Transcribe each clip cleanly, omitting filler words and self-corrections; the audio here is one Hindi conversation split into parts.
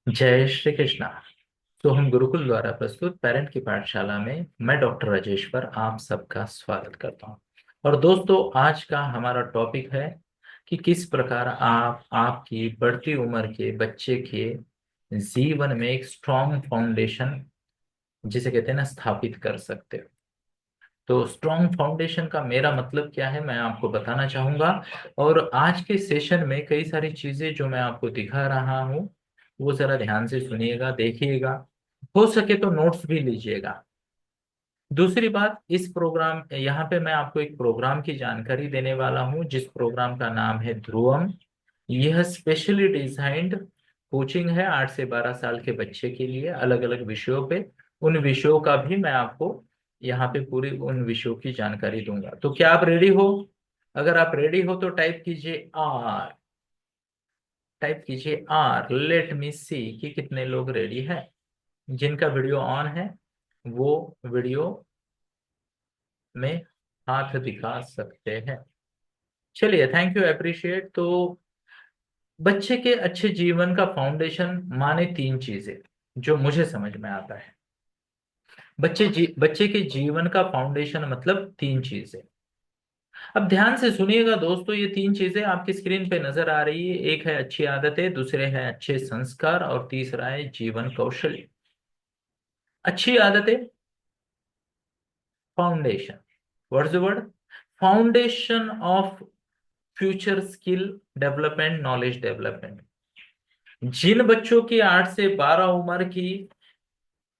जय श्री कृष्णा। तो हम गुरुकुल द्वारा प्रस्तुत पेरेंट की पाठशाला में मैं डॉक्टर राजेश्वर आप सबका स्वागत करता हूं। और दोस्तों, आज का हमारा टॉपिक है कि किस प्रकार आप आपकी बढ़ती उम्र के बच्चे के जीवन में एक स्ट्रॉन्ग फाउंडेशन, जिसे कहते हैं ना, स्थापित कर सकते हो। तो स्ट्रॉन्ग फाउंडेशन का मेरा मतलब क्या है, मैं आपको बताना चाहूंगा। और आज के सेशन में कई सारी चीजें जो मैं आपको दिखा रहा हूँ, वो जरा ध्यान से सुनिएगा, देखिएगा। हो सके तो नोट्स भी लीजिएगा। दूसरी बात, इस प्रोग्राम यहाँ पे मैं आपको एक प्रोग्राम की जानकारी देने वाला हूँ, जिस प्रोग्राम का नाम है ध्रुवम। यह स्पेशली डिजाइंड कोचिंग है 8 से 12 साल के बच्चे के लिए, अलग अलग विषयों पे। उन विषयों का भी मैं आपको यहाँ पे पूरी उन विषयों की जानकारी दूंगा। तो क्या आप रेडी हो? अगर आप रेडी हो तो टाइप कीजिए आर। टाइप कीजिए आर, लेट मी सी कि कितने लोग रेडी है। जिनका वीडियो ऑन है वो वीडियो में हाथ दिखा सकते हैं। चलिए, थैंक यू, अप्रिशिएट। तो बच्चे के अच्छे जीवन का फाउंडेशन माने तीन चीजें, जो मुझे समझ में आता है। बच्चे के जीवन का फाउंडेशन मतलब तीन चीजें। अब ध्यान से सुनिएगा दोस्तों, ये तीन चीजें आपकी स्क्रीन पे नजर आ रही है। एक है अच्छी आदतें, दूसरे है अच्छे संस्कार, और तीसरा है जीवन कौशल। अच्छी आदतें, foundation. What's the word? Foundation of future skill development, knowledge development. जिन बच्चों की 8 से 12 उम्र की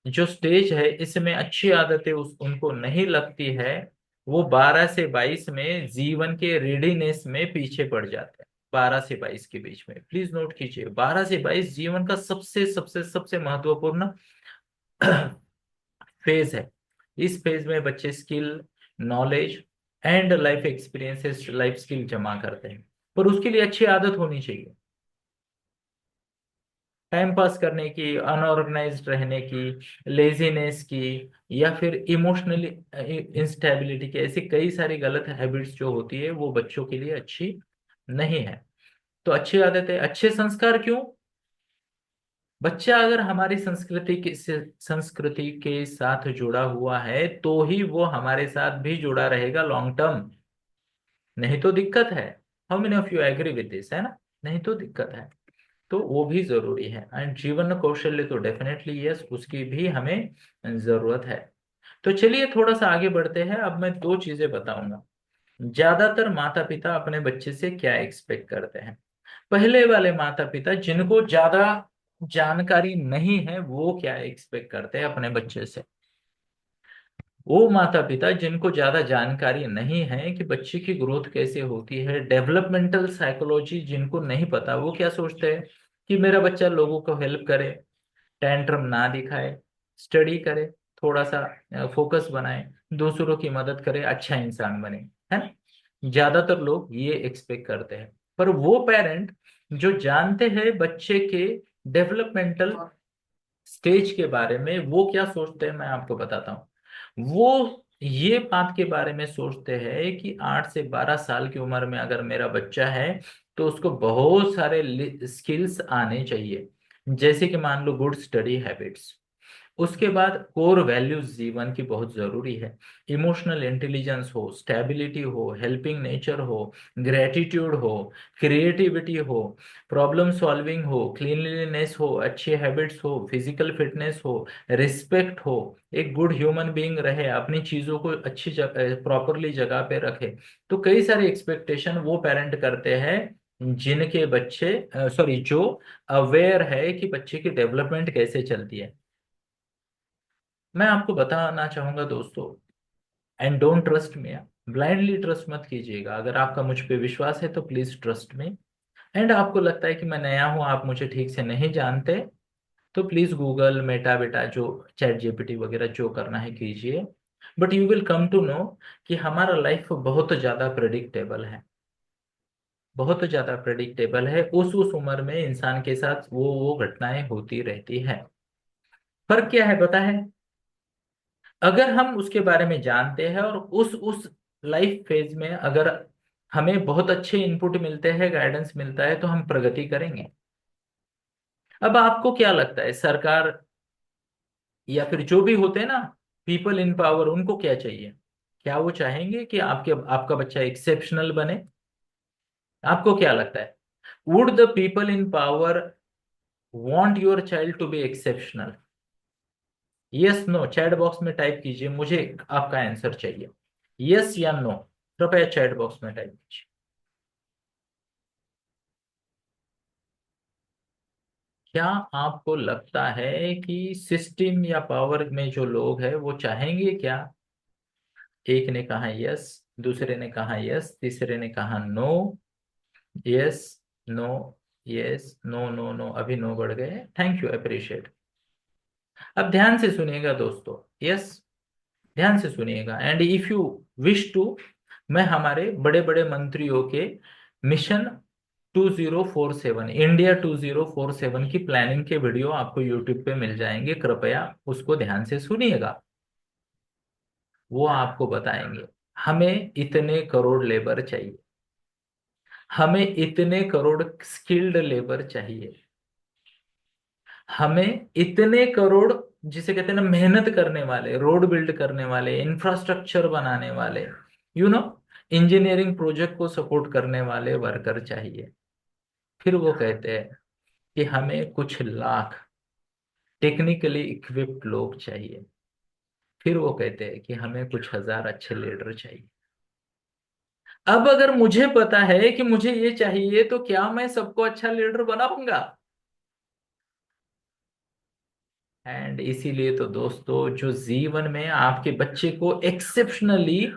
जो स्टेज है, इसमें अच्छी आदतें उनको नहीं लगती है, वो 12 से 22 में जीवन के रेडीनेस में पीछे पड़ जाते हैं। 12 से 22 के बीच में प्लीज नोट कीजिए, 12 से 22 जीवन का सबसे सबसे सबसे महत्वपूर्ण फेज है। इस फेज में बच्चे skill, knowledge and life experiences, life skill जमा करते हैं। पर उसके लिए अच्छी आदत होनी चाहिए। टाइम पास करने की, अनऑर्गेनाइज्ड रहने की, लेजीनेस की, या फिर इमोशनली इंस्टेबिलिटी की, ऐसी कई सारी गलत हैबिट्स जो होती है, वो बच्चों के लिए अच्छी नहीं है। तो अच्छी आदतें, अच्छे संस्कार क्यों? बच्चा अगर हमारी संस्कृति के साथ जुड़ा हुआ है, तो ही वो हमारे साथ भी जुड़ा रहेगा लॉन्ग टर्म। नहीं तो दिक्कत है। How many of you agree with this, है ना? नहीं तो दिक्कत है। तो वो भी जरूरी है। एंड जीवन कौशल्य तो डेफिनेटली यस, उसकी भी हमें जरूरत है। तो चलिए थोड़ा सा आगे बढ़ते हैं। अब मैं दो चीजें बताऊंगा। ज्यादातर माता पिता अपने बच्चे से क्या एक्सपेक्ट करते हैं। पहले वाले माता पिता जिनको ज्यादा जानकारी नहीं है, वो क्या एक्सपेक्ट करते हैं अपने बच्चे से। वो माता पिता जिनको ज्यादा जानकारी नहीं है कि बच्चे की ग्रोथ कैसे होती है, डेवलपमेंटल साइकोलॉजी जिनको नहीं पता, वो क्या सोचते हैं कि मेरा बच्चा लोगों को हेल्प करे, टेंट्रम ना दिखाए, स्टडी करे, थोड़ा सा फोकस बनाए, दूसरों की मदद करे, अच्छा इंसान बने, है ना? ज्यादातर लोग ये एक्सपेक्ट करते हैं। पर वो पेरेंट जो जानते हैं बच्चे के डेवलपमेंटल स्टेज के बारे में, वो क्या सोचते हैं मैं आपको बताता हूँ। वो ये बात के बारे में सोचते हैं कि 8 से 12 साल की उम्र में अगर मेरा बच्चा है, तो उसको बहुत सारे स्किल्स आने चाहिए। जैसे कि मान लो गुड स्टडी हैबिट्स। उसके बाद कोर वैल्यूज जीवन की बहुत जरूरी है। इमोशनल इंटेलिजेंस हो, स्टेबिलिटी हो, हेल्पिंग नेचर हो, ग्रेटिट्यूड हो, क्रिएटिविटी हो, प्रॉब्लम सॉल्विंग हो, क्लीनलीनेस हो, अच्छी हैबिट्स हो, फिजिकल फिटनेस हो, रिस्पेक्ट हो, एक गुड ह्यूमन बीइंग रहे, अपनी चीजों को अच्छी प्रॉपरली जगह पे रखे। तो कई सारे एक्सपेक्टेशन वो पेरेंट करते हैं जिनके बच्चे, सॉरी, जो अवेयर है कि बच्चे की डेवलपमेंट कैसे चलती है। मैं आपको बताना चाहूंगा दोस्तों, and don't trust me, blindly trust मत कीजिएगा। अगर आपका मुझ पे विश्वास है तो प्लीज ट्रस्ट मी। एंड आपको लगता है कि मैं नया हूं, आप मुझे ठीक से नहीं जानते, तो प्लीज गूगल, मेटा बेटा, जो चैट जीपीटी वगैरह जो करना है कीजिए। But you will come to know कि हमारा लाइफ बहुत ज्यादा प्रेडिक्टेबल है। बहुत ज्यादा प्रेडिक्टेबल है। उस उम्र में इंसान के साथ वो घटनाएं होती रहती है। फर्क क्या है पता है? अगर हम उसके बारे में जानते हैं और उस लाइफ फेज में अगर हमें बहुत अच्छे इनपुट मिलते हैं, गाइडेंस मिलता है, तो हम प्रगति करेंगे। अब आपको क्या लगता है, सरकार या फिर जो भी होते हैं ना, पीपल इन पावर, उनको क्या चाहिए? क्या वो चाहेंगे कि आपका बच्चा एक्सेप्शनल बने? आपको क्या लगता है? Would the people in power want your child to be exceptional? Yes no, chat box में टाइप कीजिए, मुझे आपका आंसर चाहिए। यस या नो, कृपया चैट बॉक्स में टाइप कीजिए। क्या आपको लगता है कि सिस्टम या पावर में जो लोग हैं वो चाहेंगे क्या? एक ने कहा यस, दूसरे ने कहा यस, तीसरे ने कहा no. Yes, no, yes, no, no, no, अभी नो बढ़ गए। Thank you, appreciate. अब ध्यान से सुनिएगा दोस्तों। यस, ध्यान से सुनिएगा, and if you wish to, मैं हमारे बड़े बड़े मंत्रियों के मिशन 2047, इंडिया 2047 की प्लानिंग के वीडियो आपको यूट्यूब पे मिल जाएंगे, कृपया उसको ध्यान से सुनिएगा। वो आपको बताएंगे हमें इतने करोड़ लेबर चाहिए, हमें इतने करोड़ स्किल्ड लेबर चाहिए, हमें इतने करोड़, जिसे कहते हैं ना, मेहनत करने वाले, रोड बिल्ड करने वाले, इंफ्रास्ट्रक्चर बनाने वाले, यू नो इंजीनियरिंग प्रोजेक्ट को सपोर्ट करने वाले वर्कर चाहिए। फिर वो कहते हैं कि हमें कुछ लाख टेक्निकली इक्विप्ड लोग चाहिए। फिर वो कहते हैं कि हमें कुछ हजार अच्छे लीडर चाहिए। अब अगर मुझे पता है कि मुझे ये चाहिए, तो क्या मैं सबको अच्छा लीडर बनाऊंगा? एंड इसीलिए तो दोस्तों, जो जीवन में आपके बच्चे को एक्सेप्शनली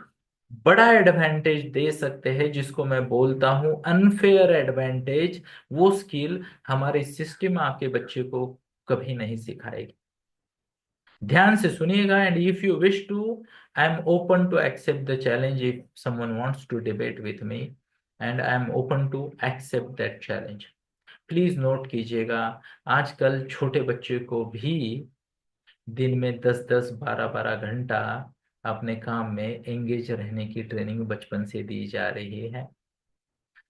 बड़ा एडवांटेज दे सकते हैं, जिसको मैं बोलता हूं अनफेयर एडवांटेज, वो स्किल हमारे सिस्टम आपके बच्चे को कभी नहीं सिखाएगी। ध्यान से सुनिएगा, and if you wish to, I am open to accept the challenge if someone wants to debate with me, and I am open to accept that challenge. Please note कीजिएगा, आजकल छोटे बच्चे को भी दिन में 10-10, 12-12 घंटा अपने काम में एंगेज रहने की ट्रेनिंग बचपन से दी जा रही है।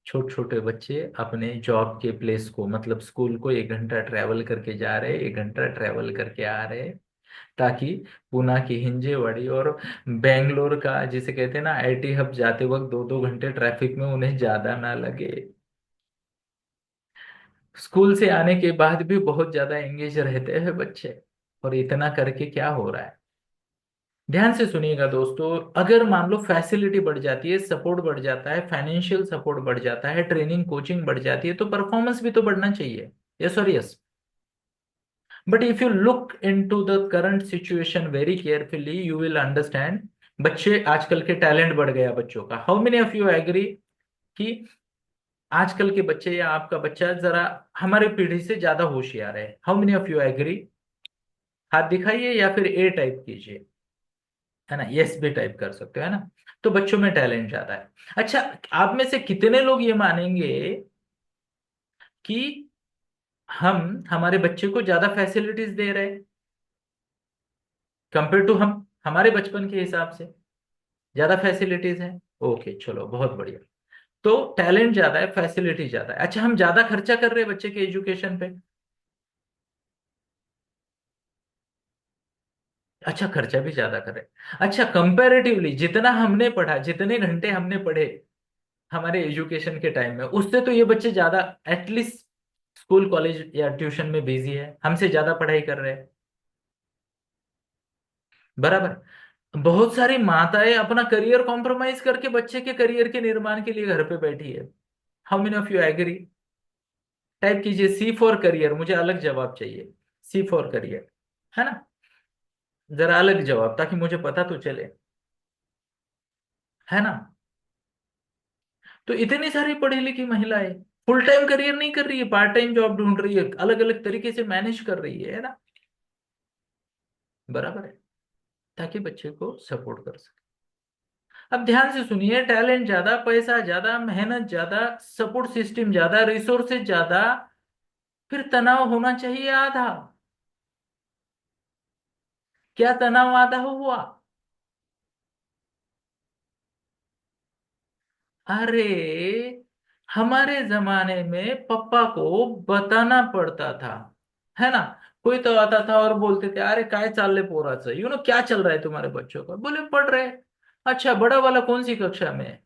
छोटे छोटे बच्चे अपने जॉब के प्लेस को, मतलब स्कूल को, 1 घंटा ट्रैवल करके जा रहे, 1 घंटा ट्रैवल करके आ रहे, ताकि पुणे की हिंजेवाड़ी और बेंगलोर का, जिसे कहते हैं ना, आईटी हब जाते वक्त 2-2 घंटे ट्रैफिक में उन्हें ज्यादा ना लगे। स्कूल से आने के बाद भी बहुत ज्यादा एंगेज रहते हैं बच्चे। और इतना करके क्या हो रहा है? ध्यान से सुनिएगा दोस्तों, अगर मान लो फैसिलिटी बढ़ जाती है, सपोर्ट बढ़ जाता है, फाइनेंशियल सपोर्ट बढ़ जाता है, ट्रेनिंग कोचिंग बढ़ जाती है, तो परफॉर्मेंस भी तो बढ़ना चाहिए। यस और yes. But if you look into the current situation very carefully, you will understand, बच्चे आजकल के टैलेंट बढ़ गया बच्चों का। How many of you agree कि आजकल के बच्चे या आपका बच्चा जरा हमारे पीढ़ी से ज्यादा होशियार है? How many of you agree? हाथ दिखाइए या फिर ए टाइप कीजिए, है ना, यस भी टाइप कर सकते हो, है ना। तो बच्चों में टैलेंट ज्यादा है। अच्छा, आप में से कितने लोग ये मानेंगे कि हम हमारे बच्चे को ज्यादा फैसिलिटीज दे रहे हैं कंपेयर टू हम हमारे बचपन के हिसाब से? ज्यादा फैसिलिटीज है? ओके, चलो, बहुत बढ़िया। तो टैलेंट ज्यादा है, फैसिलिटी ज्यादा है। अच्छा, हम ज्यादा खर्चा कर रहे हैं बच्चे के एजुकेशन पे? अच्छा, खर्चा भी ज्यादा कर रहे हैं। अच्छा, कंपैरेटिवली जितना हमने पढ़ा, जितने घंटे हमने पढ़े हमारे एजुकेशन के टाइम में, उससे तो ये बच्चे ज्यादा, एटलीस्ट स्कूल कॉलेज या ट्यूशन में बिजी है, हमसे ज्यादा पढ़ाई कर रहे हैं। बराबर। बहुत सारी माताएं अपना करियर कॉम्प्रोमाइज करके बच्चे के करियर के निर्माण के लिए घर पे बैठी है। How many of you agree? Type कीजिए सी फॉर करियर, मुझे अलग जवाब चाहिए। सी फॉर करियर, है ना, जरा अलग जवाब, ताकि मुझे पता तो चले, है ना। तो इतनी सारी पढ़ी लिखी महिलाएं फुल टाइम करियर नहीं कर रही है, पार्ट टाइम जॉब ढूंढ रही है, अलग अलग तरीके से मैनेज कर रही है ना। बराबर है, ताकि बच्चे को सपोर्ट कर सके। अब ध्यान से सुनिए, टैलेंट ज्यादा, पैसा ज्यादा, मेहनत ज्यादा, सपोर्ट सिस्टम ज्यादा, रिसोर्सेज ज्यादा, फिर तनाव होना चाहिए आधा। क्या तनाव आधा हुआ? अरे, हमारे जमाने में पापा को बताना पड़ता था है ना। कोई तो आता था और बोलते थे, अरे काय चाल रहे पोराचं, क्या चल रहा है तुम्हारे बच्चों का, बोले पढ़ रहे। अच्छा, बड़ा वाला कौन सी कक्षा में है?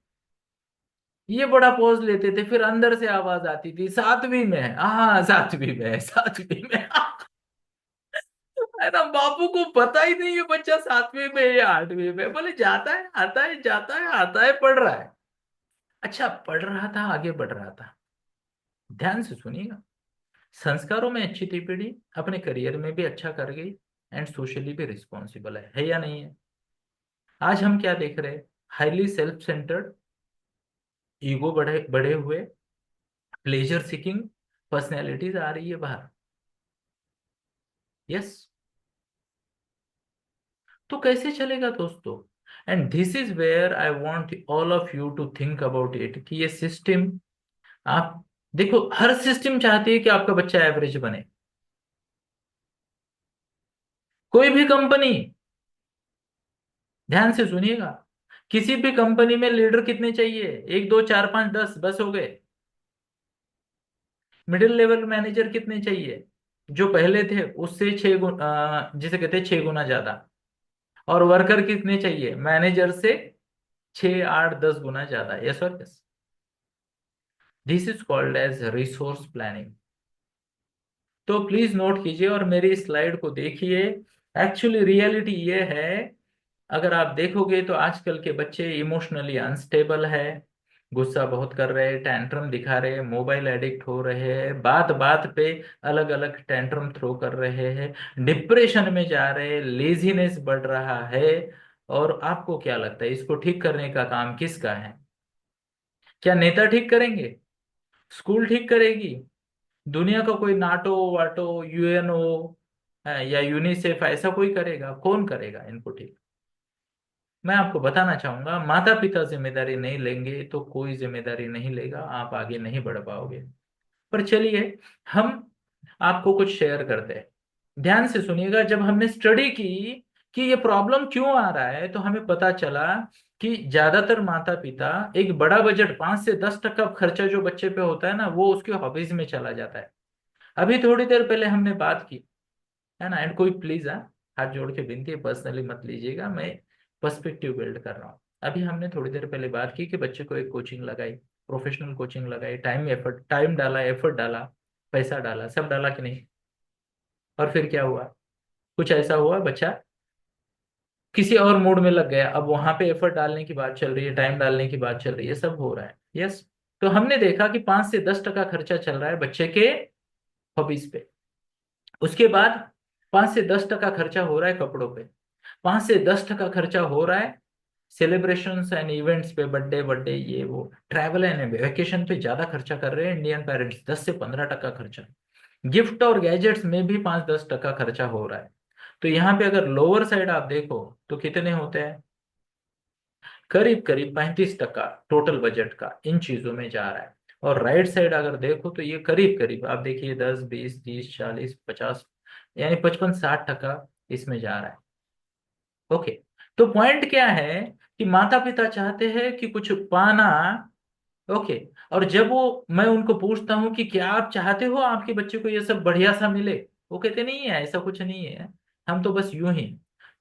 ये बड़ा पॉज लेते थे, फिर अंदर से आवाज आती थी, सातवीं में है, हाँ सातवीं में है, सातवीं में है। है ना, बापू को पता ही नहीं है बच्चा सातवीं में है या आठवीं में, बोले जाता है आता है जाता है आता है, पढ़ रहा है। अच्छा, पढ़ रहा था, आगे बढ़ रहा था। ध्यान से सुनिएगा, संस्कारों में अच्छी थी पीढ़ी, अपने करियर में भी अच्छा कर गई, एंड सोशली भी रिस्पॉन्सिबल है या नहीं है? आज हम क्या देख रहे हैं? हाईली सेल्फ सेंटर्ड, ईगो बढ़े बढ़े हुए, प्लेजर सीकिंग पर्सनैलिटीज आ रही है बाहर। यस। तो कैसे चलेगा दोस्तों? And this is where I want all of you to think about it, कि ये सिस्टम, आप देखो, हर सिस्टम चाहती है कि आपका बच्चा एवरेज बने। कोई भी कंपनी, ध्यान से सुनिएगा, किसी भी कंपनी में लीडर कितने चाहिए? एक दो चार पांच दस बस हो गए। मिडिल लेवल मैनेजर कितने चाहिए? जो पहले थे उससे जिसे कहते हैं 6 गुना ज्यादा। और वर्कर कितने चाहिए? मैनेजर से 6 8 10 गुना ज्यादा। यस और yes. This is called as resource planning. तो प्लीज नोट कीजिए और मेरी स्लाइड को देखिए। एक्चुअली रियलिटी ये है, अगर आप देखोगे तो आजकल के बच्चे इमोशनली अनस्टेबल है, गुस्सा बहुत कर रहे हैं, टैंट्रम दिखा रहे हैं, मोबाइल एडिक्ट हो रहे हैं, बात बात पे अलग अलग टैंट्रम थ्रो कर रहे हैं, डिप्रेशन में जा रहे हैं, लेजीनेस बढ़ रहा है। और आपको क्या लगता है, इसको ठीक करने का काम किसका है? क्या नेता ठीक करेंगे? स्कूल ठीक करेगी? दुनिया का कोई नाटो वाटो, यूएनओ या यूनिसेफ, ऐसा कोई करेगा? कौन करेगा इनको ठीक? मैं आपको बताना चाहूंगा, माता पिता जिम्मेदारी नहीं लेंगे तो कोई जिम्मेदारी नहीं लेगा, आप आगे नहीं बढ़ पाओगे। पर चलिए, हम आपको कुछ शेयर करते हैं। ध्यान से सुनिएगा, जब हमने स्टडी की कि ये प्रॉब्लम क्यों आ रहा है, तो हमें पता चला कि ज्यादातर माता पिता, एक बड़ा बजट 5 से 10% खर्चा जो बच्चे पे होता है ना, वो उसके हॉबीज में चला जाता है। अभी थोड़ी देर पहले हमने बात की, है ना। एंड कोई प्लीज, हाथ जोड़ के विनती है, पर्सनली मत लीजिएगा, मैं पर्सपेक्टिव बिल्ड कर रहा हूँ। अभी हमने थोड़ी देर पहले बात की कि बच्चे को एक कोचिंग लगाई, प्रोफेशनल कोचिंग लगाई, टाइम डाला, एफर्ट डाला, पैसा डाला, सब डाला कि नहीं? और फिर क्या हुआ? कुछ ऐसा हुआ, बच्चा किसी और मूड में लग गया, अब वहां पे एफर्ट डालने की बात चल रही है, टाइम डालने की बात चल रही है, सब हो रहा है। यस। तो हमने देखा कि 5 से 10% खर्चा चल रहा है बच्चे के हॉबीज पे। उसके बाद 5 से 10% खर्चा हो रहा है कपड़ों पे। 5 से 10% खर्चा हो रहा है सेलिब्रेशंस एंड इवेंट्स पे, बर्थडे बर्थडे ये वो, ट्रैवल एंड वेकेशन पे ज्यादा खर्चा कर रहे हैं इंडियन पेरेंट्स, 10 से 15% खर्चा। गिफ्ट और गैजेट्स में भी 5 10% खर्चा हो रहा है। तो यहाँ पे अगर लोअर साइड आप देखो तो कितने होते हैं? करीब करीब 35% टोटल बजट का इन चीजों में जा रहा है। और राइट साइड अगर देखो तो ये करीब करीब आप देखिए 10 20 30 40 50, यानी 55 60% इसमें जा रहा है। ओके। तो पॉइंट क्या है कि माता पिता चाहते हैं कि कुछ पाना। ओके। और जब वो, मैं उनको पूछता हूँ कि क्या आप चाहते हो आपके बच्चे को ये सब बढ़िया सा मिले, वो कहते नहीं है, ऐसा कुछ नहीं है, हम तो बस यूं ही।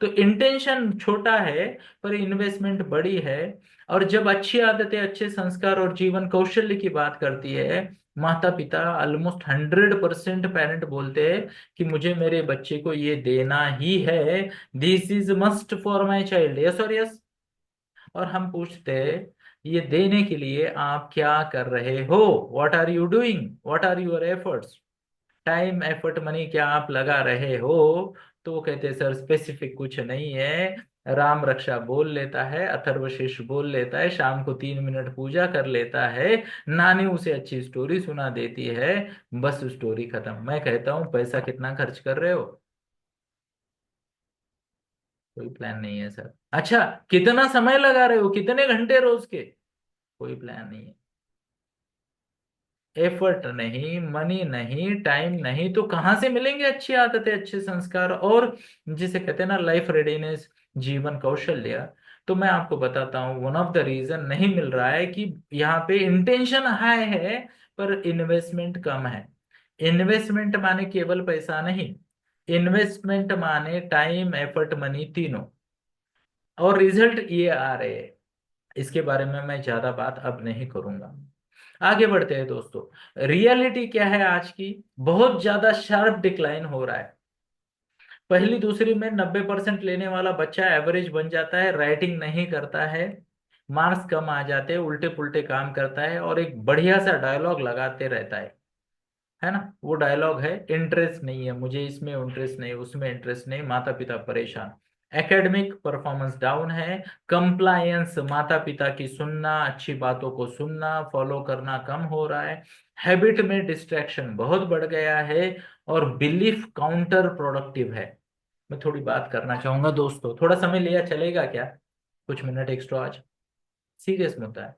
तो इंटेंशन छोटा है, पर इन्वेस्टमेंट बड़ी है। और जब अच्छी आदतें, अच्छे संस्कार और जीवन कौशल्य की बात करती है, माता पिता ऑलमोस्ट 100% पेरेंट बोलते हैं कि मुझे मेरे बच्चे को ये देना ही है, this is must for my child. Yes और यस। और हम पूछते हैं, ये देने के लिए आप क्या कर रहे हो? What are you doing, what are your efforts? Time effort money क्या आप लगा रहे हो? तो वो कहते हैं सर स्पेसिफिक कुछ नहीं है, राम रक्षा बोल लेता है, अथर्वशीष बोल लेता है, शाम को 3 मिनट पूजा कर लेता है, नानी उसे अच्छी स्टोरी सुना देती है, बस स्टोरी खत्म। मैं कहता हूँ पैसा कितना खर्च कर रहे हो? कोई प्लान नहीं है सर। अच्छा, कितना समय लगा रहे हो, कितने घंटे रोज के? कोई प्लान नहीं है। एफर्ट नहीं, मनी नहीं, टाइम नहीं, तो कहाँ से मिलेंगे अच्छी आदतें, अच्छे संस्कार और जिसे कहते हैं ना लाइफ रेडीनेस, जीवन कौशल्य? तो मैं आपको बताता हूँ, वन ऑफ द रीजन नहीं मिल रहा है कि यहाँ पे इंटेंशन हाई है पर इन्वेस्टमेंट कम है। इन्वेस्टमेंट माने केवल पैसा नहीं, इन्वेस्टमेंट माने टाइम एफर्ट मनी तीनों, और रिजल्ट ये आ रहे हैं। इसके बारे में मैं ज्यादा बात अब नहीं करूंगा। आगे बढ़ते हैं दोस्तों। रियलिटी क्या है आज की? बहुत ज्यादा शार्प डिक्लाइन हो रहा है। पहली दूसरी में 90% लेने वाला बच्चा एवरेज बन जाता है, राइटिंग नहीं करता है, मार्क्स कम आ जाते हैं, उल्टे पुल्टे काम करता है, और एक बढ़िया सा डायलॉग लगाते रहता है ना? वो डायलॉग है, इंटरेस्ट नहीं है मुझे, इसमें इंटरेस्ट नहीं, उसमें इंटरेस्ट नहीं, माता पिता परेशान। एकेडमिक परफॉर्मेंस डाउन है। कंप्लायंस, माता पिता की सुनना, अच्छी बातों को सुनना, फॉलो करना कम हो रहा है। हैबिट में डिस्ट्रैक्शन बहुत बढ़ गया है। और बिलीफ काउंटर प्रोडक्टिव है। मैं थोड़ी बात करना चाहूंगा दोस्तों, थोड़ा समय लिया चलेगा क्या? कुछ मिनट एक्स्ट्रा आज, सीरियस मुद्दा है।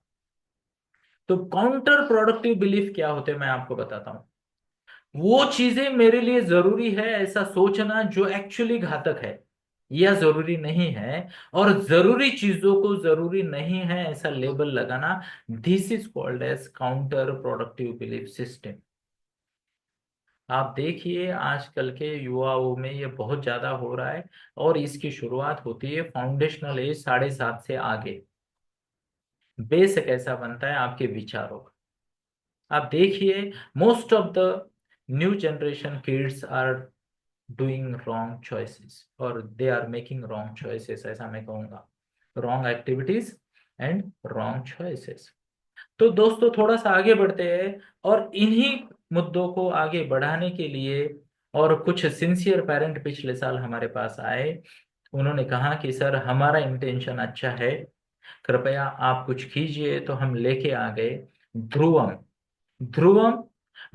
तो काउंटर प्रोडक्टिव बिलीफ क्या होते हैं मैं आपको बताता हूँ। वो चीजें मेरे लिए जरूरी है ऐसा सोचना जो एक्चुअली घातक है या जरूरी नहीं है, और जरूरी चीजों को जरूरी नहीं है ऐसा लेबल लगाना, this is called as counter productive belief system. आप देखिए आजकल के युवाओं में ये बहुत ज्यादा हो रहा है, और इसकी शुरुआत होती है फाउंडेशनल एज 7.5 से आगे। बेस कैसा बनता है आपके विचारों का। आप देखिए, most of the new generation kids are doing wrong choices, और they are making wrong choices, ऐसा मैं कहूंगा। Wrong activities and wrong choices. तो दोस्तों थोड़ा सा आगे बढ़ते हैं, और इन्हीं मुद्दों को आगे बढ़ाने के लिए, और कुछ सिंसियर पेरेंट पिछले साल हमारे पास आए। उन्होंने कहा कि सर हमारा इंटेंशन अच्छा है, कृपया आप कुछ कीजिए। तो हम लेके आ गए Dhruvam. Dhruvam,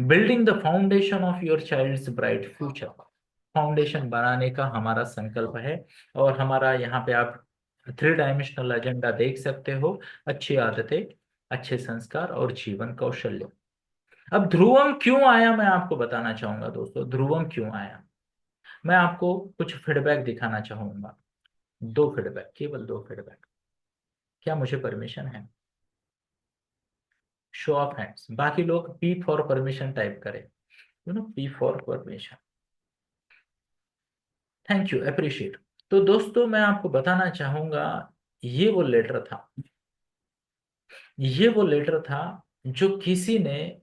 building the foundation of your child's bright future. Foundation बनाने का हमारा संकल्प है। और हमारा यहाँ पे आप 3 डायमेंशनल एजेंडा देख सकते हो। अच्छी आदतें, अच्छे संस्कार और जीवन कौशल्य। अब ध्रुवम क्यों आया मैं आपको बताना चाहूंगा दोस्तों, ध्रुवम क्यों आया। मैं आपको कुछ फीडबैक दिखाना चाहूंगा। 2 फीडबैक, केवल 2 फीडबैक। क्या मुझे परमिशन है? शो ऑफ हैंड्स, बाकी लोग पी फॉर परमिशन टाइप करें। P for permission. Thank you, appreciate. तो दोस्तों मैं आपको बताना चाहूंगा, ये वो लेटर था, ये वो लेटर था जो किसी ने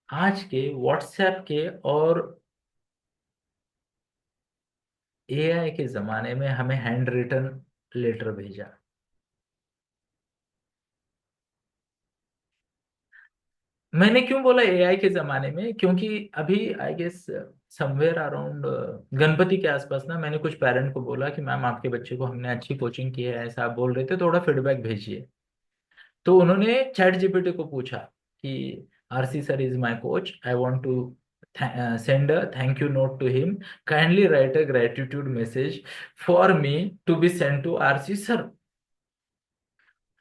आज के व्हाट्सएप के और एआई के जमाने में हमें हैंड रिटन लेटर भेजा। मैंने क्यों बोला एआई के जमाने में, क्योंकि अभी I guess somewhere around Ganpati के आसपास ना, मैंने कुछ पेरेंट को बोला कि मैम आपके बच्चे को हमने अच्छी कोचिंग की है, ऐसा आप बोल रहे थे, थोड़ा फीडबैक भेजिए। तो उन्होंने चैट जीपीटी को पूछा कि RC sir is my coach, I want to send a thank you note to him, kindly write a gratitude message for me to be send to RC sir.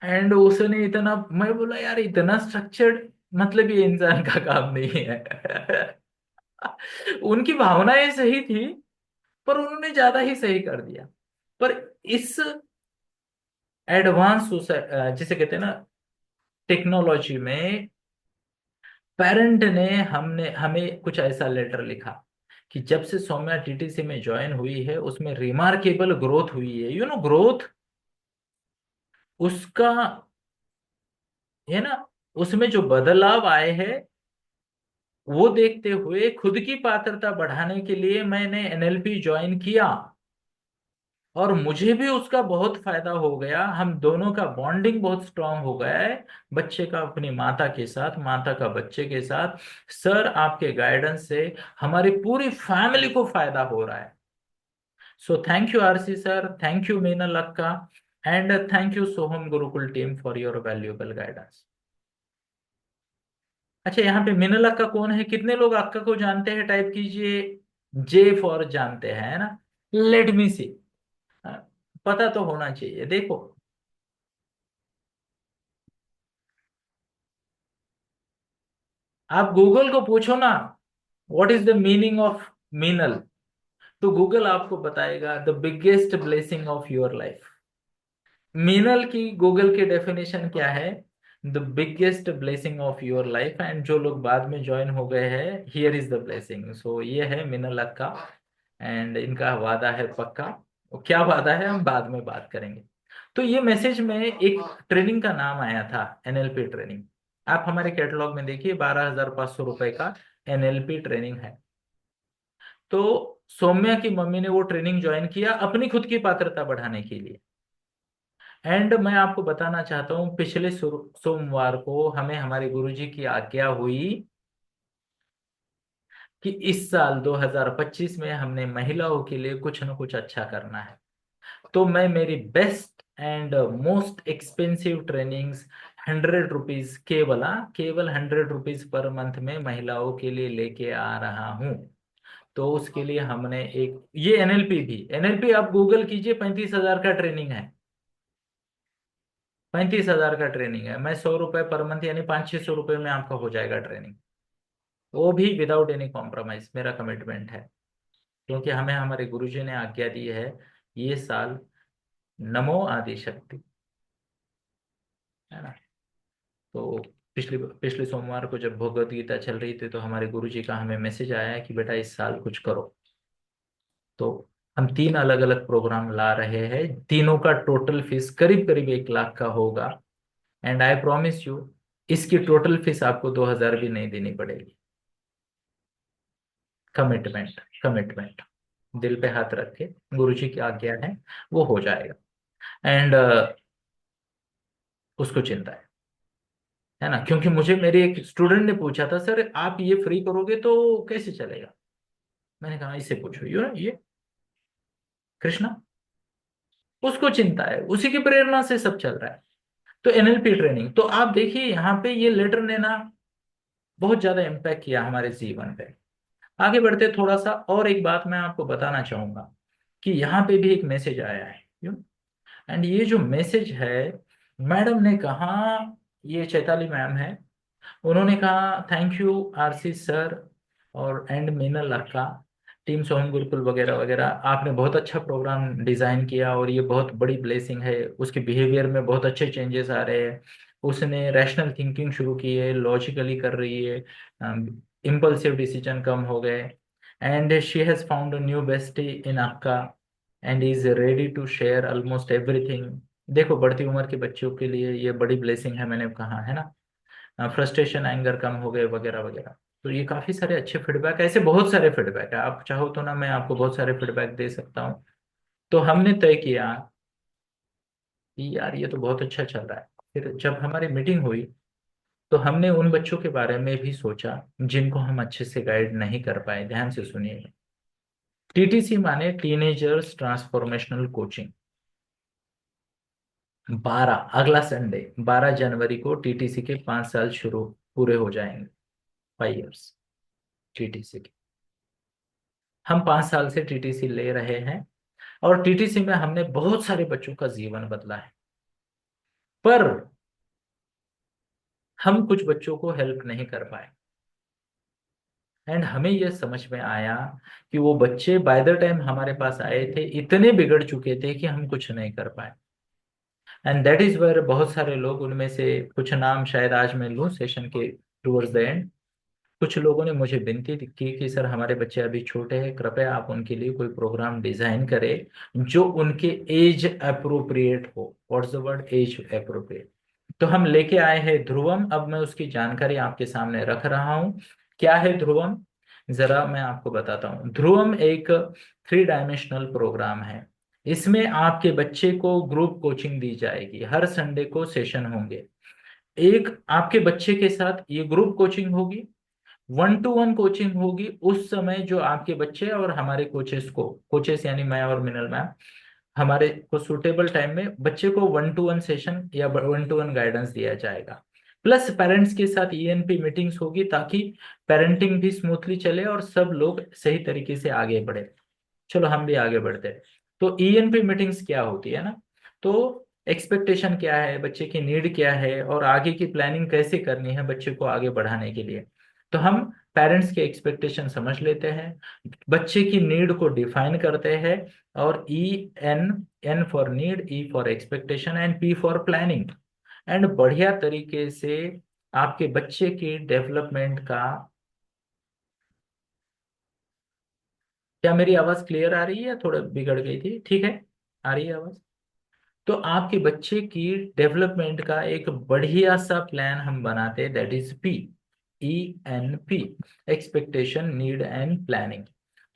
And उसने इतना, मैं बोला यार इतना स्ट्रक्चर्ड, मतलब ये इंसान का काम नहीं है। उनकी भावनाएं सही थी, पर उन्होंने ज्यादा ही सही कर दिया। पर इस एडवांस जिसे कहते हैं ना टेक्नोलॉजी में, पेरेंट ने हमने हमें कुछ ऐसा लेटर लिखा कि जब से सौम्या टीटीसी में ज्वाइन हुई है उसमें रिमार्केबल ग्रोथ हुई है, ग्रोथ उसका, है ना, उसमें जो बदलाव आए हैं वो देखते हुए खुद की पात्रता बढ़ाने के लिए मैंने एनएलपी ज्वाइन किया, और मुझे भी उसका बहुत फायदा हो गया। हम दोनों का बॉन्डिंग बहुत स्ट्रांग हो गया है, बच्चे का अपनी माता के साथ, माता का बच्चे के साथ। सर आपके गाइडेंस से हमारी पूरी फैमिली को फायदा हो रहा है। So thank you RC sir, thank you Meenal akka, and thank you Soham Gurukul team for your valuable guidance. अच्छा, यहाँ पे मीनल अक्का कौन है? कितने लोग अक्का को जानते हैं? टाइप कीजिए। जे फॉर जानते हैं, है ना? लेट मी सी। पता तो होना चाहिए, देखो। आप गूगल को पूछो ना, what is the meaning of Meenal, तो गूगल आपको बताएगा the biggest blessing of your life. Meenal की गूगल की डेफिनेशन क्या है? The biggest blessing of your life. And जो लोग बाद में ज्वाइन हो गए हैं, हियर इज द ब्लेसिंग। सो ये है मिनल अक्का, एंड इनका वादा है पक्का। और क्या वादा है हम बाद में बात करेंगे। तो ये मैसेज में एक ट्रेनिंग का नाम आया था, एनएलपी ट्रेनिंग। आप हमारे कैटलॉग में देखिए, 12,500 रुपए का एनएलपी ट्रेनिंग है। तो सौम्या की मम्मी ने वो ट्रेनिंग ज्वाइन किया अपनी खुद की पात्रता बढ़ाने के लिए। एंड मैं आपको बताना चाहता हूँ, पिछले सोमवार को हमें हमारे गुरुजी की आज्ञा हुई कि इस साल 2025 में हमने महिलाओं के लिए कुछ न कुछ अच्छा करना है। तो मैं मेरी best and most expensive trainings 100 rupees, केवल 100 रुपीज पर मंथ में महिलाओं के लिए लेके आ रहा हूँ। तो उसके लिए हमने एक, ये एनएलपी भी, एनएलपी आप गूगल कीजिए, 35,000 का ट्रेनिंग है। 35,000 का ट्रेनिंग है। मैं 100 रुपए पर मंथ, यानी 500-600 रुपए में आपका हो जाएगा ट्रेनिंग। वो भी विदाउट एनी कॉम्प्रोमाइज, मेरा कमिटमेंट है। क्योंकि हमें हमारे गुरुजी ने आज्ञा दी है ये साल, नमो आदि शक्ति, है ना। तो पिछले पिछले सोमवार को जब भगवत गीता चल रही थी, तो हमारे गुरुजी का हमें मैसेज आया है कि बेटा इस साल कुछ करो। तो हम 3 अलग अलग प्रोग्राम ला रहे हैं, तीनों का टोटल फीस करीब करीब 1 लाख का होगा। एंड आई प्रॉमिस यू, इसकी टोटल फीस आपको 2,000 भी नहीं देनी पड़ेगी। कमिटमेंट, कमिटमेंट, दिल पे हाथ रख के, गुरुजी की आज्ञा है, वो हो जाएगा। एंड उसको चिंता है ना। क्योंकि मुझे मेरे एक स्टूडेंट ने पूछा था, सर आप ये फ्री करोगे तो कैसे चलेगा। मैंने कहा इससे पूछो, ये कृष्णा, उसको चिंता है, उसी की प्रेरणा से सब चल रहा है। तो एनएलपी ट्रेनिंग, तो आप देखिए यहाँ पे ये लेटर ने ना बहुत ज्यादा इम्पैक्ट किया हमारे जीवन पे। आगे बढ़ते थोड़ा सा, और एक बात मैं आपको बताना चाहूंगा कि यहाँ पे भी एक मैसेज आया है, क्यों। एंड ये जो मैसेज है, मैडम ने कहा, ये चैताली मैम है, उन्होंने कहा थैंक यू आरसी सर और एंड मीनल लक्का, टीम सोहम गुरुकुल वगैरह वगैरह, आपने बहुत अच्छा प्रोग्राम डिजाइन किया और ये बहुत बड़ी ब्लेसिंग है। उसके बिहेवियर में बहुत अच्छे चेंजेस आ रहे हैं। उसने रैशनल थिंकिंग शुरू की है, लॉजिकली कर रही है, इम्पल्सिव डिसीजन कम हो गए। And she has found a new bestie in akka and is ready to share almost everything. देखो बढ़ती उम्र के बच्चों के लिए ये बड़ी ब्लेसिंग है, मैंने कहा है ना। फ्रस्ट्रेशन एंगर कम हो गए वगैरह वगैरह। तो ये काफी सारे अच्छे फीडबैक, ऐसे बहुत सारे फीडबैक है, आप चाहो तो ना मैं आपको बहुत सारे फीडबैक दे सकता हूँ। तो हमने तय किया कि यार ये तो बहुत अच्छा चल रहा है। फिर जब हमारी मीटिंग हुई, तो हमने उन बच्चों के बारे में भी सोचा जिनको हम अच्छे से गाइड नहीं कर पाए। ध्यान से सुनिए, टीटीसी माने टीनेजर्स ट्रांसफॉर्मेशनल कोचिंग। 12, अगला संडे 12 जनवरी को टीटीसी के 5 साल शुरू पूरे हो जाएंगे, 5 इयर्स टीटीसी के। हम 5 साल से टीटीसी ले रहे हैं, और टीटीसी में हमने बहुत सारे बच्चों का जीवन बदला है। पर हम कुछ बच्चों को हेल्प नहीं कर पाए। एंड हमें यह समझ में आया कि वो बच्चे बाय द टाइम हमारे पास आए थे इतने बिगड़ चुके थे कि हम कुछ नहीं कर पाए। एंड दैट इज वेयर बहुत सारे लोग, उनमें से कुछ नाम शायद आज मैं लूं सेशन के टूवर्ड्स द एंड, कुछ लोगों ने मुझे विनती की कि सर हमारे बच्चे अभी छोटे हैं, कृपया आप उनके लिए कोई प्रोग्राम डिजाइन करें जो उनके एज अप्रोप्रिएट हो। What's the word, age appropriate. तो हम लेके आए हैं ध्रुवम। अब मैं उसकी जानकारी आपके सामने रख रहा हूँ। क्या है ध्रुवम, जरा मैं आपको बताता हूँ। ध्रुवम एक 3 डायमेंशनल प्रोग्राम है। इसमें आपके बच्चे को ग्रुप कोचिंग दी जाएगी, हर संडे को सेशन होंगे। एक आपके बच्चे के साथ ये ग्रुप कोचिंग होगी, 1 to 1 कोचिंग होगी। उस समय जो आपके बच्चे और हमारे कोचेस को, कोचेस यानी मैं और मिनल मैम, हमारे को सुटेबल टाइम में बच्चे को 1 to 1 सेशन या 1 to 1 गाइडेंस दिया जाएगा। प्लस पेरेंट्स के साथ ईएनपी मीटिंग्स होगी, ताकि पेरेंटिंग भी स्मूथली चले और सब लोग सही तरीके से आगे बढ़े। चलो हम भी आगे बढ़ते हैं। तो ईएनपी मीटिंग्स क्या होती है ना, तो एक्सपेक्टेशन क्या है, बच्चे की नीड क्या है, और आगे की प्लानिंग कैसे करनी है बच्चे को आगे बढ़ाने के लिए। तो हम पेरेंट्स के एक्सपेक्टेशन समझ लेते हैं, बच्चे की नीड को डिफाइन करते हैं, और E N, N for need, E for expectation and P for planning. And बढ़िया तरीके से आपके बच्चे के डेवलपमेंट का। क्या मेरी आवाज क्लियर आ रही है? थोड़ा बिगड़ गई थी, ठीक है, आ रही है आवाज? तो आपके बच्चे की डेवलपमेंट का एक बढ़िया सा प्लान हम बनाते हैं, that is ENP, expectation, need and planning.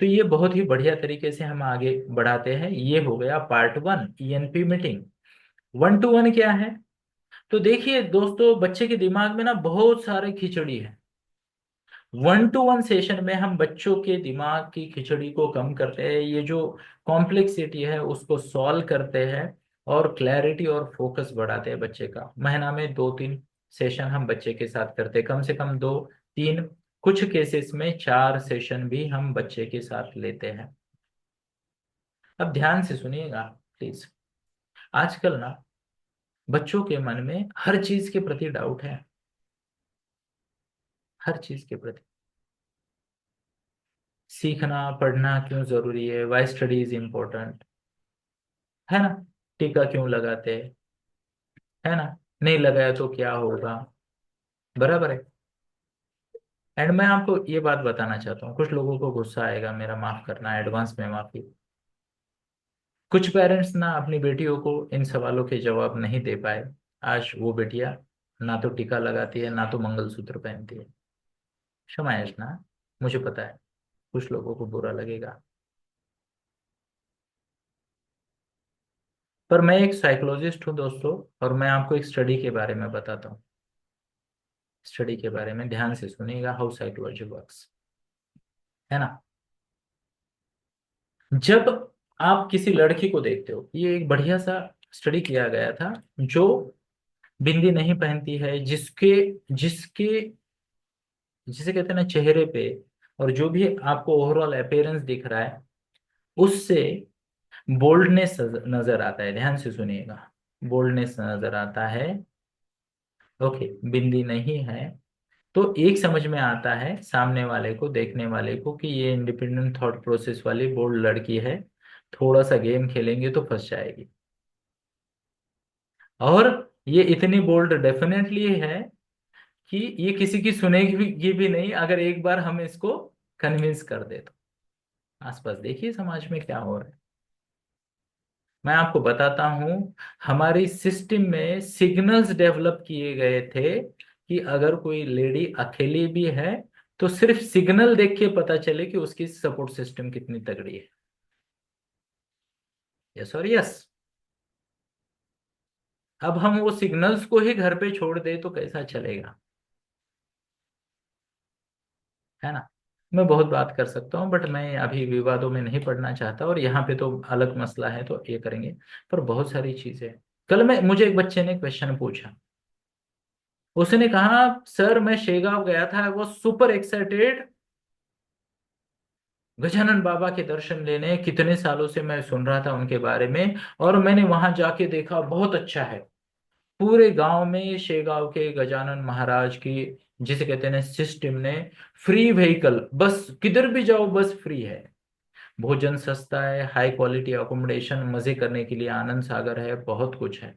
तो ये बहुत ही बढ़िया तरीके से हम आगे बढ़ाते हैं। ये हो गया पार्ट 1, ENP मीटिंग। 1 to 1 क्या है? तो देखिए दोस्तों, बच्चे के दिमाग में ना बहुत सारे खिचड़ी है। 1 to 1 सेशन में हम बच्चों के दिमाग की खिचड़ी को कम करते हैं, ये जो कॉम्प्लेक्सिटी है उसको सॉल्व करते हैं, और क्लैरिटी और फोकस बढ़ाते हैं बच्चे का। महीना में 2-3 सेशन हम बच्चे के साथ करते हैं, कम से कम 2-3, कुछ केसेस में 4 सेशन भी हम बच्चे के साथ लेते हैं। अब ध्यान से सुनिएगा प्लीज। आजकल ना बच्चों के मन में हर चीज के प्रति डाउट है, हर चीज के प्रति। सीखना पढ़ना क्यों जरूरी है, वाई स्टडी इज इम्पोर्टेंट, है ना? टीका क्यों लगाते हैं, है ना? नहीं लगाया तो क्या होगा, बराबर है। एंड मैं आपको ये बात बताना चाहता हूँ, कुछ लोगों को गुस्सा आएगा, मेरा माफ करना, एडवांस में माफी। कुछ पेरेंट्स ना अपनी बेटियों को इन सवालों के जवाब नहीं दे पाए। आज वो बेटियां ना तो टीका लगाती है, ना तो मंगलसूत्र पहनती है। क्षमा याचना, मुझे पता है कुछ लोगों को बुरा लगेगा, पर मैं एक साइकोलॉजिस्ट हूँ दोस्तों, और मैं आपको एक स्टडी के बारे में बताता हूँ। स्टडी के बारे में ध्यान से सुनिएगा, हाउ साइकोलॉजी वर्क्स, है ना? जब आप किसी लड़की को देखते हो, ये एक बढ़िया सा स्टडी किया गया था, जो बिंदी नहीं पहनती है, जिसके जिसके जिसे कहते हैं ना चेहरे पे, और जो भी आपको ओवरऑल अपीयरेंस दिख रहा है, उससे बोल्डनेस नजर आता है। ध्यान से सुनिएगा, बोल्डनेस नजर आता है। ओके, बिंदी नहीं है तो एक समझ में आता है सामने वाले को, देखने वाले को, कि ये इंडिपेंडेंट थॉट प्रोसेस वाली बोल्ड लड़की है, थोड़ा सा गेम खेलेंगे तो फंस जाएगी। और ये इतनी बोल्ड डेफिनेटली है कि ये किसी की सुनेगी भी नहीं, अगर एक बार हम इसको कन्विंस कर दे तो। आसपास देखिए समाज में क्या हो रहा है। मैं आपको बताता हूं, हमारी सिस्टम में सिग्नल्स डेवलप किए गए थे कि अगर कोई लेडी अकेली भी है तो सिर्फ सिग्नल देख के पता चले कि उसकी सपोर्ट सिस्टम कितनी तगड़ी है। यस और यस। अब हम वो सिग्नल्स को ही घर पे छोड़ दे तो कैसा चलेगा, है ना? मैं बहुत बात कर सकता हूँ, बट मैं अभी विवादों में नहीं पड़ना चाहता, और यहाँ पे तो अलग मसला है तो ये करेंगे। पर बहुत सारी चीजें, कल मैं मुझे एक बच्चे ने क्वेश्चन पूछा। उसने कहा, सर मैं शेगांव गया था, वो सुपर एक्साइटेड, गजानन बाबा के दर्शन लेने, कितने सालों से मैं सुन रहा था उनके बारे में, और मैंने वहां जाके देखा बहुत अच्छा है। पूरे गांव में शेगांव के गजानन महाराज की, जिसे कहते हैं सिस्टम ने, फ्री व्हीकल, बस किधर भी जाओ बस फ्री है, भोजन सस्ता है, हाई क्वालिटी अकोमोडेशन, मजे करने के लिए आनंद सागर है, बहुत कुछ है।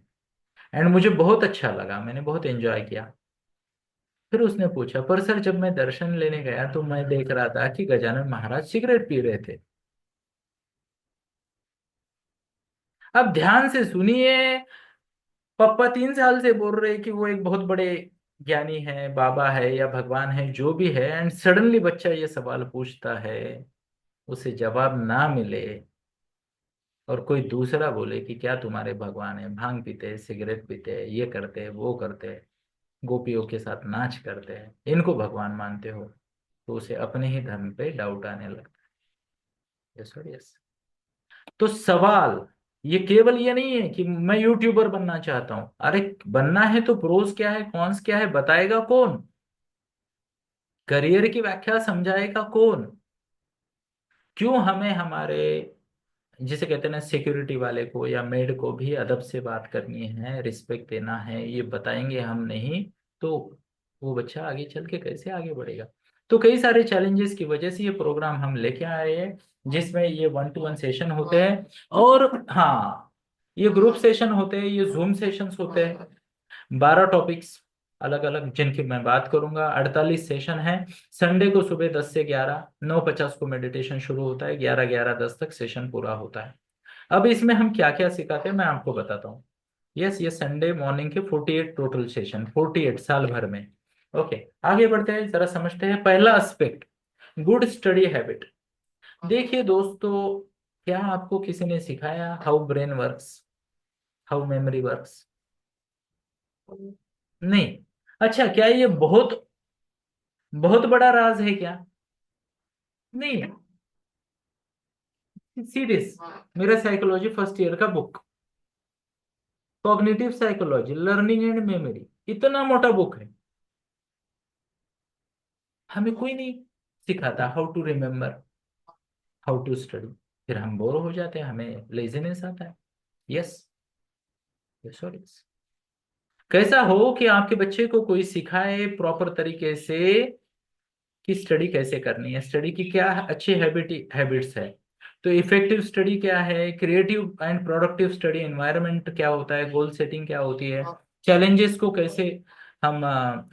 एंड मुझे बहुत अच्छा लगा, मैंने बहुत एंजॉय किया। फिर उसने पूछा, पर सर जब मैं दर्शन लेने गया तो मैं देख रहा था कि गजानन महाराज सिगरेट पी रहे थे। अब ध्यान से सुनिए, पापा 3 साल से बोल रहे कि वो एक बहुत बड़े ज्ञानी है, बाबा है या भगवान है, जो भी है, एंड सडनली बच्चा ये सवाल पूछता है, उसे जवाब ना मिले, और कोई दूसरा बोले कि क्या तुम्हारे भगवान है, भांग पीते हैं, सिगरेट पीते हैं, ये करते हैं, वो करते हैं, गोपियों के साथ नाच करते हैं, इनको भगवान मानते हो, तो उसे अपने ही धर्म पे डाउट आने लगता है। यस और यस। तो सवाल ये केवल ये नहीं है कि मैं यूट्यूबर बनना चाहता हूं, अरे बनना है तो प्रोस क्या है, कॉन्स क्या है, बताएगा कौन? करियर की व्याख्या समझाएगा कौन? क्यों हमें हमारे, जिसे कहते हैं ना सिक्योरिटी वाले को या मेड को भी अदब से बात करनी है, रिस्पेक्ट देना है, ये बताएंगे हम नहीं तो वो बच्चा आगे चल के कैसे आगे बढ़ेगा? तो कई सारे चैलेंजेस की वजह से ये प्रोग्राम हम लेके आए हैं, जिसमें ये 1 to 1 सेशन होते हैं, और हाँ, ये ग्रुप सेशन होते हैं, ये जूम सेशंस होते हैं। 12 टॉपिक्स अलग अलग जिनकी मैं बात करूंगा। 48 सेशन है। संडे को सुबह 10 से 11, 9:50 को मेडिटेशन शुरू होता है, 11:10 तक सेशन पूरा होता है। अब इसमें हम क्या क्या सिखाते हैं मैं आपको बताता हूँ। यस, ये संडे मॉर्निंग के 48 टोटल सेशन, 48 साल भर में। ओके, आगे बढ़ते हैं, जरा समझते हैं पहला एस्पेक्ट, गुड स्टडी हैबिट। देखिए दोस्तों, क्या आपको किसी ने सिखाया how brain works, how memory works? नहीं। अच्छा, क्या ये बहुत बहुत बड़ा राज है क्या? नहीं। सीरियस, मेरा साइकोलॉजी फर्स्ट ईयर का book, cognitive psychology learning and memory, इतना मोटा बुक है। हमें कोई नहीं सिखाता how to remember, how to study. फिर हम बोर हो जाते हैं, हमें लेजीनेस आता है। Yes, sorry. कैसा हो कि आपके बच्चे को कोई सिखाए प्रॉपर तरीके से कि स्टडी कैसे करनी है, स्टडी की क्या अच्छी हैबिट्स है। तो इफेक्टिव स्टडी क्या है, creative and productive study environment क्या होता है, गोल सेटिंग क्या होती है, चैलेंजेस को कैसे हम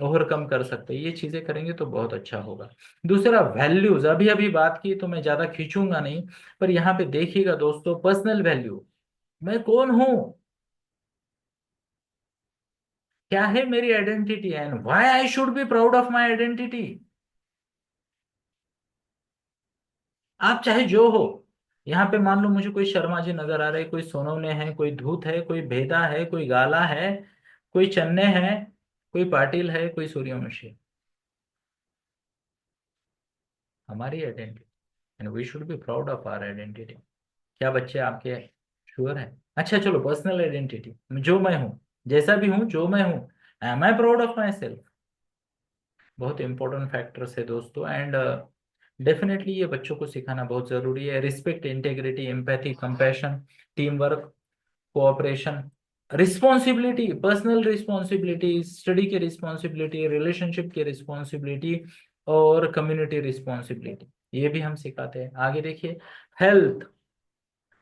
ओवरकम कर सकते हैं, ये चीजें करेंगे तो बहुत अच्छा होगा। दूसरा, वैल्यूज, अभी अभी बात की तो मैं ज्यादा खींचूंगा नहीं, पर यहाँ पे देखिएगा दोस्तों, पर्सनल वैल्यू, मैं कौन हूँ, क्या है मेरी identity and why I should be proud of my identity. आप चाहे जो हो, यहाँ पे मान लो मुझे कोई शर्मा जी नजर आ रहे, कोई सोनवने है, कोई धूत है, कोई भेदा है, कोई गाला है, कोई चन्ने है, कोई पाटिल है, कोई सूर्यवंशी है। हमारी identity, and we should be proud of our identity. क्या बच्चे आपके श्योर है? अच्छा चलो, पर्सनल आइडेंटिटी, जो मैं हूँ, जैसा भी हूँ, जो मैं हूँ, am I proud of myself. बहुत इंपॉर्टेंट फैक्टर्स है दोस्तों, एंड डेफिनेटली ये बच्चों को सिखाना बहुत जरूरी है। Respect, integrity, empathy, compassion, team work, cooperation, responsibility, personal responsibility, study की रिस्पॉन्सिबिलिटी, रिलेशनशिप की रिस्पॉन्सिबिलिटी, और कम्युनिटी रिस्पॉन्सिबिलिटी, ये भी हम सिखाते हैं। आगे देखिए, हेल्थ।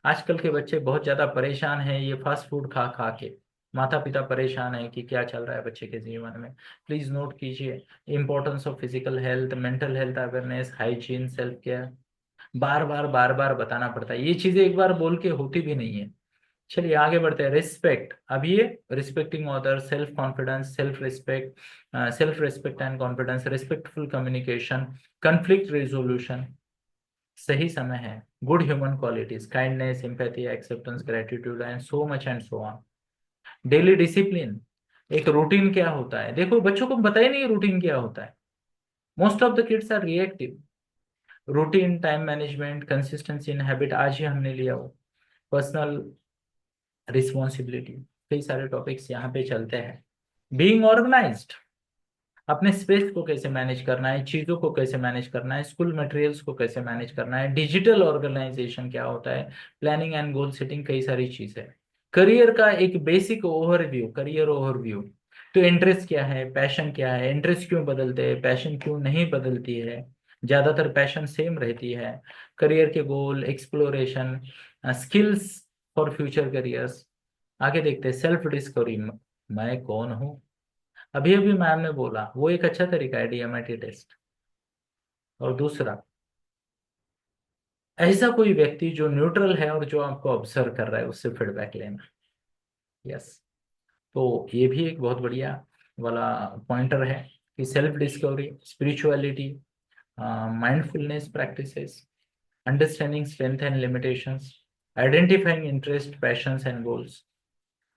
आजकल के बच्चे बहुत ज्यादा परेशान हैं ये फास्ट फूड खा खा के। माता पिता परेशान है कि क्या चल रहा है बच्चे के जीवन में। प्लीज नोट कीजिए, importance of physical health, mental health awareness, hygiene, self care. बार बार बताना पड़ता है, ये चीजें एक बार बोल के होती भी नहीं है। चलिए आगे बढ़ते हैं, रिस्पेक्ट। अब ये respecting other, self confidence, self respect and confidence, respectful communication, conflict resolution, सही समय है, good human qualities, kindness, sympathy, acceptance, gratitude and so on. Daily discipline, एक रूटीन क्या होता है, देखो बच्चों को पता ही नहीं रूटीन क्या होता है। Most of the kids are reactive. Routine, time management, consistency in habit, आज ही हमने लिया वो। पर्सनल रिस्पॉन्सिबिलिटी, कई सारे टॉपिक्स यहाँ पे चलते हैं। बीइंग ऑर्गेनाइज्ड, अपने स्पेस को कैसे मैनेज करना है, चीजों को कैसे मैनेज करना है, स्कूल मटेरियल्स को कैसे मैनेज करना है, डिजिटल ऑर्गेनाइजेशन क्या होता है, प्लानिंग एंड गोल सेटिंग, कई सारी चीजें। करियर का एक बेसिक ओवरव्यू, करियर ओवरव्यू। तो इंटरेस्ट क्या है, पैशन क्या है, इंटरेस्ट क्यों बदलते हैं, पैशन क्यों नहीं बदलती है, ज्यादातर पैशन सेम रहती है। करियर के goal, exploration, skills for future careers. आगे देखते हैं, सेल्फ डिस्कवरी, मैं कौन हूँ। अभी अभी मैम ने बोला वो एक अच्छा तरीका है, डीएमआईटी टेस्ट। और दूसरा, ऐसा कोई व्यक्ति जो न्यूट्रल है और जो आपको ऑब्जर्व कर रहा है, उससे फीडबैक लेना। यस। तो ये भी एक बहुत बढ़िया वाला पॉइंटर है कि self discovery, spirituality, mindfulness practices, understanding strength and limitations, identifying interest, patience and goals.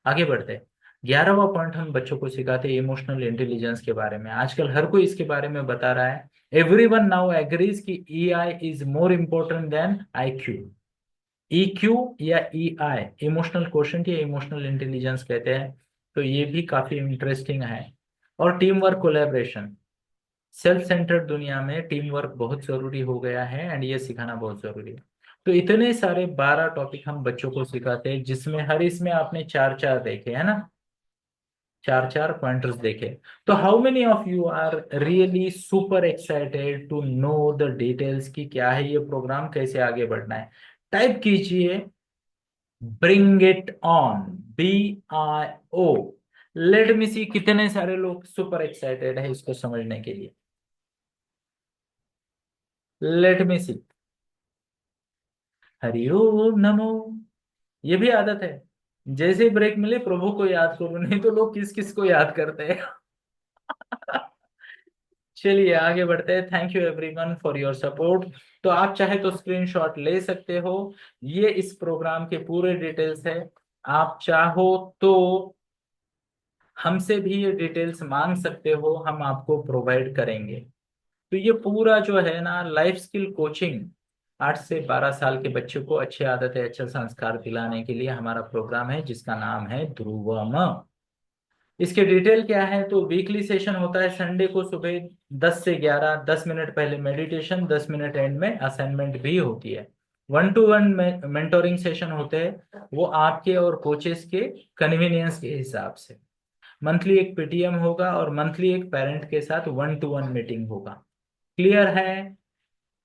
आगे बढ़ते हैं, 11वां पॉइंट हम बच्चों को सिखाते हैं इमोशनल इंटेलिजेंस के बारे में। आजकल हर कोई इसके बारे में बता रहा है। एवरीवन नाउ एग्रीज कि EI is more important then IQ. EQ या ईआई, इमोशनल क्वोशंट या इमोशनल इंटेलिजेंस कहते हैं। तो ये भी काफी इंटरेस्टिंग है। और team work, collaboration. Self centred दुनिया में टीम वर्क बहुत जरूरी हो गया है, एंड ये सिखाना बहुत जरूरी है। तो इतने सारे 12 टॉपिक हम बच्चों को सिखाते हैं, जिसमें हर इसमें आपने चार चार देखे है ना, चार चार पॉइंटर्स देखे। तो how many of you are really super excited to know the details कि क्या है ये प्रोग्राम, कैसे आगे बढ़ना है? टाइप कीजिए, bring it on, BRO। Let me see कितने सारे लोग सुपर एक्साइटेड है इसको समझने के लिए। लेट मी सी। हरि ओम नमो। ये भी आदत है, जैसे ही ब्रेक मिले प्रभु को याद करो, नहीं तो लोग किस किस को याद करते हैं। चलिए आगे बढ़ते हैं। Thank you everyone for your support. तो आप चाहे तो स्क्रीनशॉट ले सकते हो, ये इस प्रोग्राम के पूरे डिटेल्स है। आप चाहो तो हमसे भी ये डिटेल्स मांग सकते हो, हम आपको प्रोवाइड करेंगे। तो ये पूरा जो है ना लाइफ स्किल कोचिंग, 8 से 12 साल के बच्चों को अच्छी आदतें अच्छे संस्कार दिलाने के लिए हमारा प्रोग्राम है, जिसका नाम है ध्रुवम। इसके डिटेल क्या है, तो वीकली सेशन होता है संडे को सुबह 10 से 11, 10 मिनट पहले मेडिटेशन, 10 मिनट एंड में असाइनमेंट भी होती है। 1 to 1 मेंटोरिंग सेशन होते हैं, वो आपके और कोचेस के कन्वीनियंस के हिसाब से। मंथली एक पीटीएम होगा और मंथली एक पेरेंट के साथ 1 to 1 मीटिंग होगा। क्लियर है?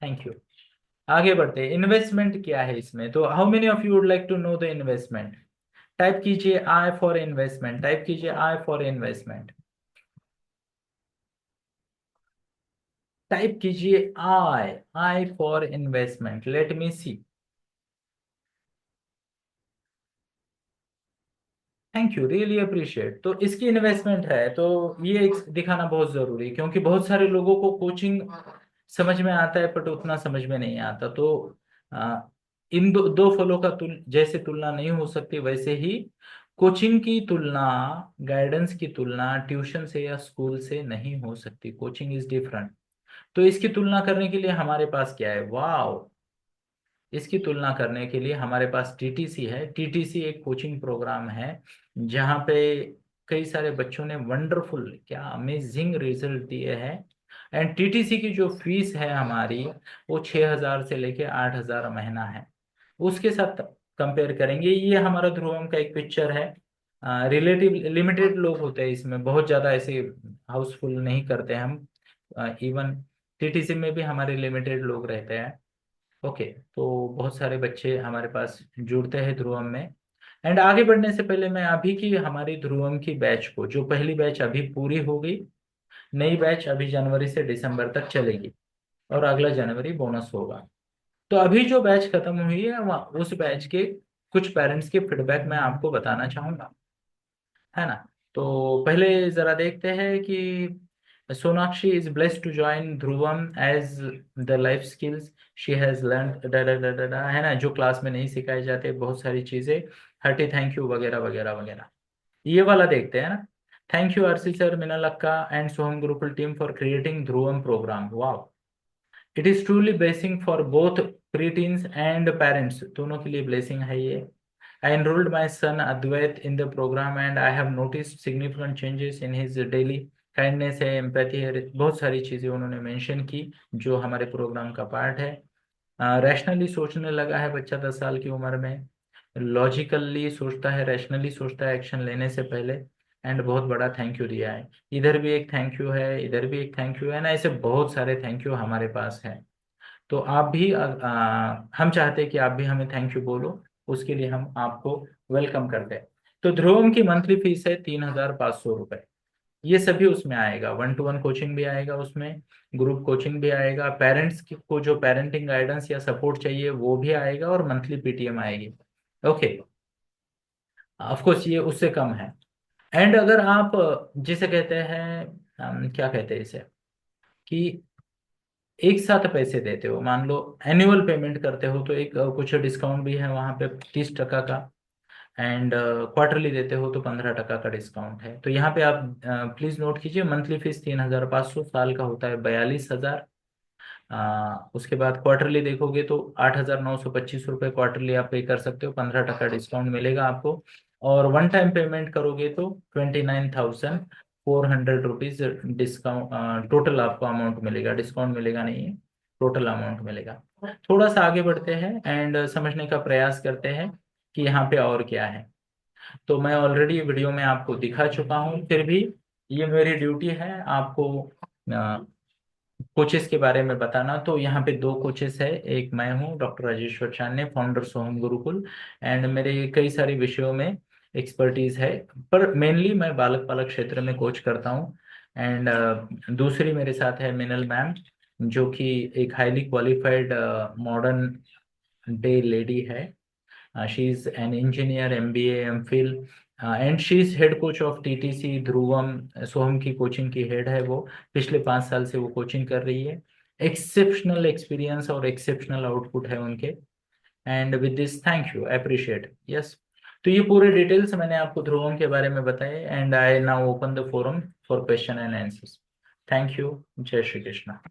Thank you. आगे बढ़ते हैं। इन्वेस्टमेंट क्या है इसमें, तो how many of you would like to know the investment? Type कीजिए आई फॉर इन्वेस्टमेंट, टाइप कीजिए आई फॉर इन्वेस्टमेंट, टाइप कीजिए I for investment. Let me see. Thank you, really appreciate. तो इसकी इन्वेस्टमेंट है, तो ये दिखाना बहुत जरूरी है, क्योंकि बहुत सारे लोगों को कोचिंग समझ में आता है बट उतना समझ में नहीं आता। तो आ, इन दो फलों का जैसे तुलना नहीं हो सकती, वैसे ही कोचिंग की तुलना, गाइडेंस की तुलना ट्यूशन से या स्कूल से नहीं हो सकती। Coaching is different. तो इसकी तुलना करने के लिए हमारे पास क्या है, वाह, इसकी तुलना करने के लिए हमारे पास टीटीसी है। टीटीसी एक कोचिंग प्रोग्राम है जहाँ पे कई सारे बच्चों ने वंडरफुल, क्या अमेजिंग रिजल्ट दिए हैं। एंड टीटीसी की जो फीस है हमारी, वो 6,000 से लेके 8,000 महीना है। उसके साथ कंपेयर करेंगे, ये हमारा ध्रुवम का एक पिक्चर है। रिलेटिव लिमिटेड लोग होते हैं इसमें, बहुत ज़्यादा ऐसे हाउसफुल नहीं करते हम। इवन टीटीसी में भी हमारे लिमिटेड लोग रहते हैं। ओके, तो बहुत सारे बच्चे हमारे पास जुड़ते हैं ध्रुवम में। एंड आगे बढ़ने से पहले मैं अभी की हमारी ध्रुवम की बैच को, जो पहली बैच अभी पूरी हो गई, नई बैच अभी जनवरी से दिसंबर तक चलेगी और अगला जनवरी बोनस होगा। तो अभी जो बैच खत्म हुई है वहाँ उस बैच के कुछ पेरेंट्स के फीडबैक मैं आपको बताना चाहूंगा, है ना। तो पहले जरा देखते हैं कि Sonakshi is blessed to join Dhruvam as the life skills she has learn डा डा डा डा डा, है ना, जो क्लास में नहीं सिखाए जाते बहुत सारी चीजें। हर्टी थैंक यू वगैरह वगैरह वगैरह। ये वाला देखते हैं ना। Thank you RC sir, Meenal akka and Soham Gurukul team for creating Dhruvam programme. वाह, it is truly blessing for both preteens and parents, दोनों के लिए ब्लेसिंग है ये। I enrolled my son Advait in the program and I have noticed significant changes in his daily kindness है, empathy है, बहुत सारी चीजें उन्होंने मेंशन की जो हमारे प्रोग्राम का पार्ट है। रैशनली सोचने लगा है बच्चा 10 साल की उम्र में, लॉजिकली सोचता है, रैशनली सोचता है एक्शन लेने से पहले। एंड बहुत बड़ा थैंक यू दिया है, इधर भी एक थैंक यू है, इधर भी एक थैंक यू है ना, ऐसे बहुत सारे थैंक यू हमारे पास है। तो आप भी हम चाहते हैं कि आप भी हमें थैंक यू बोलो, उसके लिए हम आपको वेलकम करते हैं। तो ध्रुवम की मंथली फीस है 3,500 रुपये। ये सभी उसमें आएगा, 1 to 1 कोचिंग भी आएगा उसमें, ग्रुप कोचिंग भी आएगा, पेरेंट्स को जो पेरेंटिंग गाइडेंस या सपोर्ट चाहिए वो भी आएगा, और मंथली पीटीएम आएगी। ओके, ऑफ कोर्स ये उससे कम है। एंड अगर आप जिसे कहते हैं क्या कहते हैं इसे, कि एक साथ पैसे देते हो, मान लो एनुअल पेमेंट करते हो, तो एक कुछ डिस्काउंट भी है वहाँ पे 30% का। एंड क्वार्टरली देते हो तो 15% का डिस्काउंट है। तो यहाँ पे आप प्लीज नोट कीजिए, मंथली फीस 3,500, साल का होता है 42,000। उसके बाद क्वार्टरली देखोगे तो 8,925 रुपये क्वार्टरली आप पे कर सकते हो, 15% डिस्काउंट मिलेगा आपको। और वन टाइम पेमेंट करोगे तो 29,400 रुपीज डिस्काउंट, टोटल आपको अमाउंट मिलेगा, डिस्काउंट मिलेगा नहीं है, टोटल अमाउंट मिलेगा। थोड़ा सा आगे बढ़ते हैं एंड समझने का प्रयास करते हैं कि यहाँ पे और क्या है। तो मैं ऑलरेडी वीडियो में आपको दिखा चुका हूँ, फिर भी ये मेरी ड्यूटी है आपको कोचेस के बारे में बताना। तो यहाँ पे दो कोचेस है, एक मैं हूँ doctor Rajeshwar Chandne, founder Soham Gurukul. And मेरे कई सारे विषयों में एक्सपर्टीज है। पर मेनली मैं बालक पालक क्षेत्र में कोच करता हूँ। एंड दूसरी मेरे साथ है मिनल मैम, जो कि एक highly qualified modern day lady है। She is an engineer, MBA, MPhil, and she is head coach of TTC Dhruvam. Soham की कोचिंग की हेड है वो। पिछले 5 साल से वो कोचिंग कर रही है। एक्सेप्शनल एक्सपीरियंस और एक्सेप्शनल आउटपुट है उनके। And with this thank you, appreciate, yes. तो ये पूरे डिटेल्स मैंने आपको ध्रुवम के बारे में बताए, and I now open the forum for question and answers. Thank you. जय श्री कृष्णा।